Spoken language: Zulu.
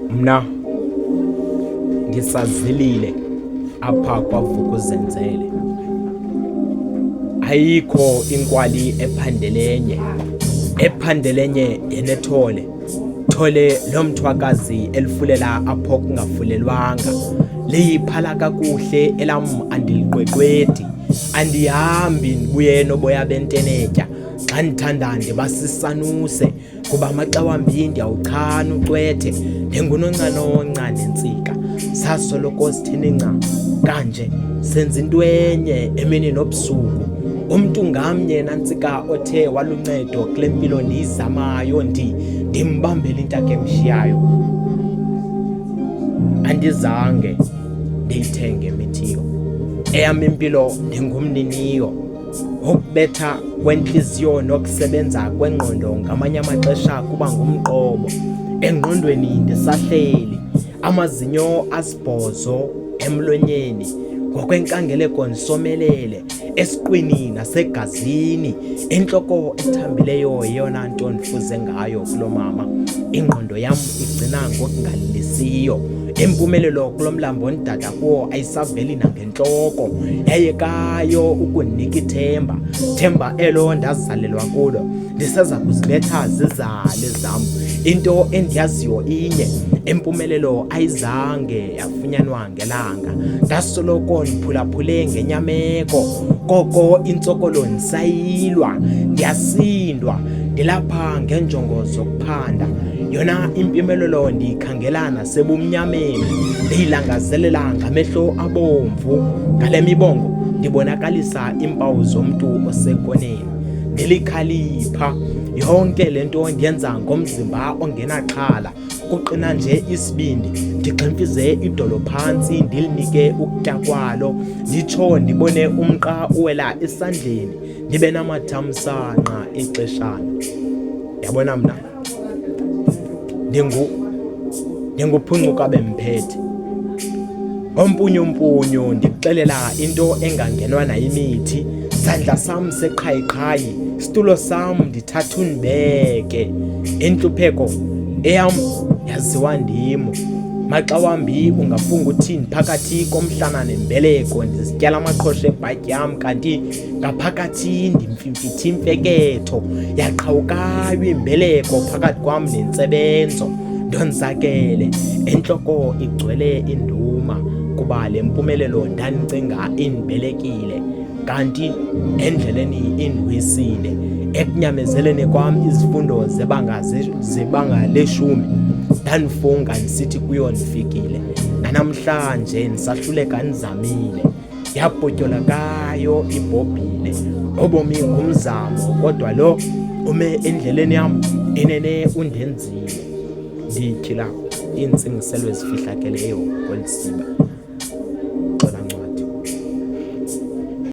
Mna ngisazilile apha kwaVuk'uzenzele. Ayikho inkwali ephandelenye yenethole. Thole lo mthwakazi elifulela apho kungafulelwanga. Liyiphala kakuhle elam andiliqweqwedi. Andihambi ndibuye noboya bentenetya. Xa ndithanda ndibasisanuse kuba maxa wambi ndiyawuchana ucwethe ndengunoncanonca nentsika. Sasoloko sithini nca kanje senza into enye emini nobusuku. Umntu ngamnye nantsika othe waluncedo kule mpilo ndiyizamayo ndimbambele intake emshiyayo. Andizange ndiyithenge imithiyo. Eyam impilo ndingumniniyo. Ukubetha kwentliziyo nokusebenza kwengqondo ngamanye amaxesha kuba ngumqobo. Engqondweni ndisahleli, amazinyo asibhozo emlonyeni, ngokwenkangeleko ndisomelele, esiqwini nasegazini. Intloko ethambileyo yeyona nto ndifuze ngayo kulo mama. Ingqondo yam igcina ngokungalilisiyo. Impumelelo kulo mlambo ndidada kuwo ayisaveli nangentloko. Yayekayo ukundinika ithemba, themba elo ndazalelwa kulo. Ndiseza kuzibetha zizale zam. Into endiyaziyo inye, impumelelo ayizange yafunyanwa ngelanga. Ndasoloko ndiphulaphule ngenyameko, koko intsokolo ndisayilwa, ndiyasindwa, ndilapha ngenjongo zokuphanda. Yona impumelelo ndiyikhangela nasebumnyameni, ndiyilangazelela ngamehlo abomvu. Ngale mibongo ndibonakalisa iimpawu zomntu osekoneni. Ndilikhalipha, yonke le nto ndiyenza ngomzimba ongenaxhala. Kuqina nje isibindi, ndigximfize idolo phantsi ndilinike ukutya kwalo. Nditsho ndibone umqa uwela esandleni, ndibe namathamsanqa ixeshana. Yabona mna ndinguphuncuka bemphethe. Ompunyumpunyu ndikuxelela into engangenwa nayimithi. Sandla sam seqhayiqhayi, situlo sam ndithatha undibeke. Intlupheko eyam yaziwa ndim. Maxa wambi ungafunga uthini phakathi komhlana nembeleko. Ndizityala amaqhosha ebhatyi yam kanti ngaphakathi ndimfimfitha imfeketho. Yaqhawukayo imbeleko phakathi kwam nentsebenzo. Ndonzakele, entloko igcwele induma kuba le mpumelelo ndandicinga indibelekile kanti endleleni indiwisile. Ekunyamezeleni kwam izifundo zebanga leshumi, ndandifunga ndisithi kuyo ndifikile. Nanamhlanje ndisahluleka ndizamile. Yapotyolakayo ibhobhile. Obomi ngumzamo kodwa lo ume endleleni yam inene undenzile. Ndityhila iintsingiselo ezifihlakeleyo kweli siba.